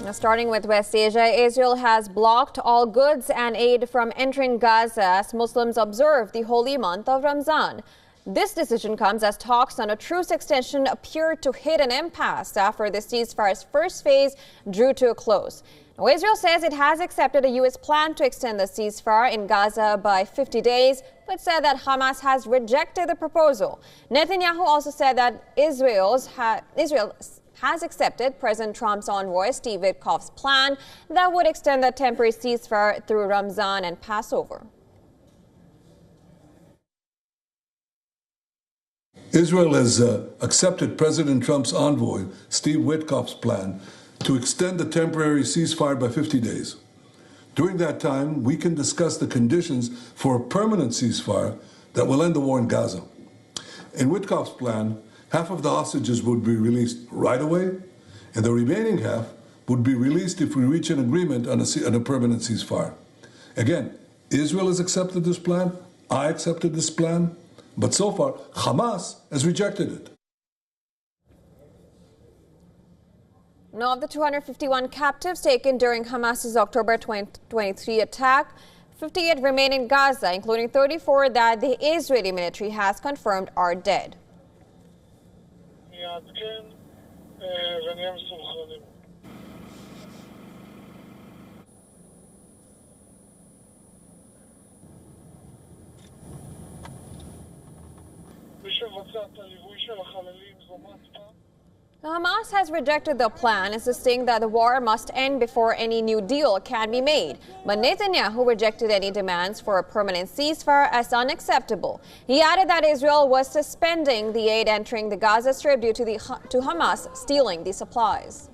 Now, starting with West Asia, Israel has blocked all goods and aid from entering Gaza as Muslims observe the holy month of Ramadan. This decision comes as talks on a truce extension appear to hit an impasse after the ceasefire's first phase drew to a close. Now, Israel says it has accepted a U.S. plan to extend the ceasefire in Gaza by 50 days, but said that Hamas has rejected the proposal. Netanyahu also said that Israel has accepted President Trump's envoy Steve Witkoff's plan that would extend the temporary ceasefire through Ramadan and Passover. Israel has accepted President Trump's envoy Steve Witkoff's plan to extend the temporary ceasefire by 50 days. During that time, we can discuss the conditions for a permanent ceasefire that will end the war in Gaza. In Witkoff's plan, half of the hostages would be released right away, and the remaining half would be released if we reach an agreement on a permanent ceasefire. Again, Israel has accepted this plan, I accepted this plan, but so far, Hamas has rejected it. Now, of the 251 captives taken during Hamas's October 2023 attack, 58 remain in Gaza, including 34 that the Israeli military has confirmed are dead. Hamas has rejected the plan, insisting that the war must end before any new deal can be made. But Netanyahu rejected any demands for a permanent ceasefire as unacceptable. He added that Israel was suspending the aid entering the Gaza Strip due to Hamas stealing the supplies.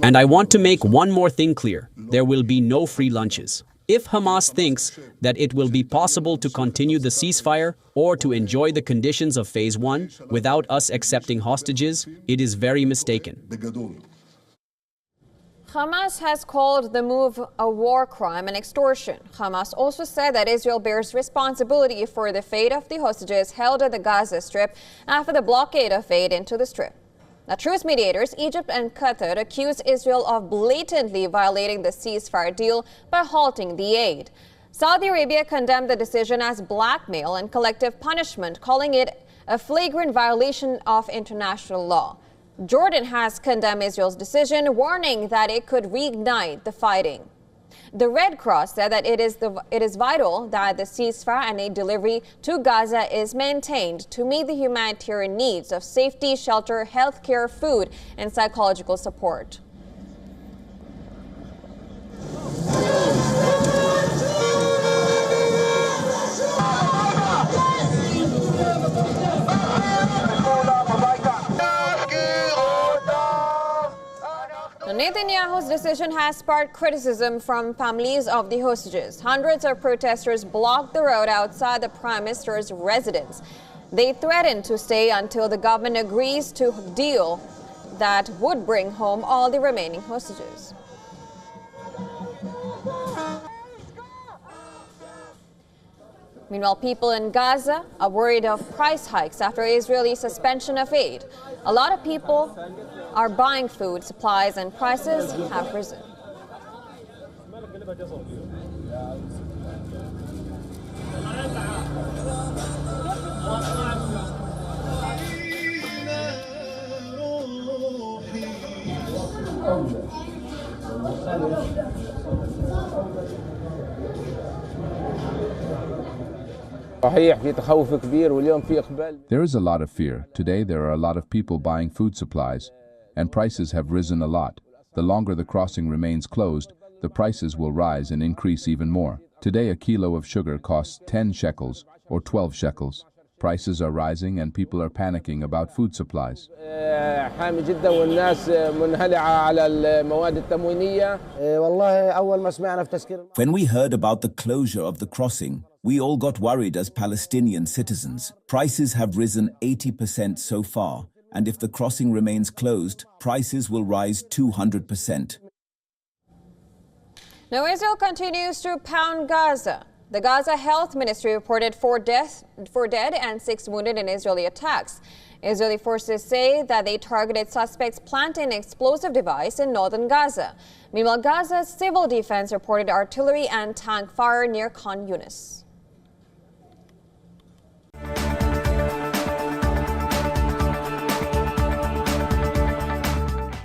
And I want to make one more thing clear. There will be no free lunches. If Hamas thinks that it will be possible to continue the ceasefire or to enjoy the conditions of Phase 1 without us accepting hostages, it is very mistaken. Hamas has called the move a war crime and extortion. Hamas also said that Israel bears responsibility for the fate of the hostages held at the Gaza Strip after the blockade of aid into the Strip. Now, truce mediators, Egypt and Qatar, accuse Israel of blatantly violating the ceasefire deal by halting the aid. Saudi Arabia condemned the decision as blackmail and collective punishment, calling it a flagrant violation of international law. Jordan has condemned Israel's decision, warning that it could reignite the fighting. The Red Cross said that it is vital that the ceasefire and aid delivery to Gaza is maintained to meet the humanitarian needs of safety, shelter, healthcare, food, and psychological support. Netanyahu's decision has sparked criticism from families of the hostages. Hundreds of protesters blocked the road outside the prime minister's residence. They threatened to stay until the government agrees to a deal that would bring home all the remaining hostages. Meanwhile, people in Gaza are worried of price hikes after Israeli suspension of aid. A lot of people are buying food, supplies, and prices have risen. There is a lot of fear. Today there are a lot of people buying food supplies, and prices have risen a lot. The longer the crossing remains closed, the prices will rise and increase even more. Today a kilo of sugar costs 10 shekels or 12 shekels. Prices are rising and people are panicking about food supplies. When we heard about the closure of the crossing, we all got worried as Palestinian citizens. Prices have risen 80% so far, and if the crossing remains closed, prices will rise 200%. Now, Israel continues to pound Gaza. The Gaza Health Ministry reported 4 dead and 6 wounded in Israeli attacks. Israeli forces say that they targeted suspects planting an explosive device in northern Gaza. Meanwhile, Gaza's civil defense reported artillery and tank fire near Khan Yunis.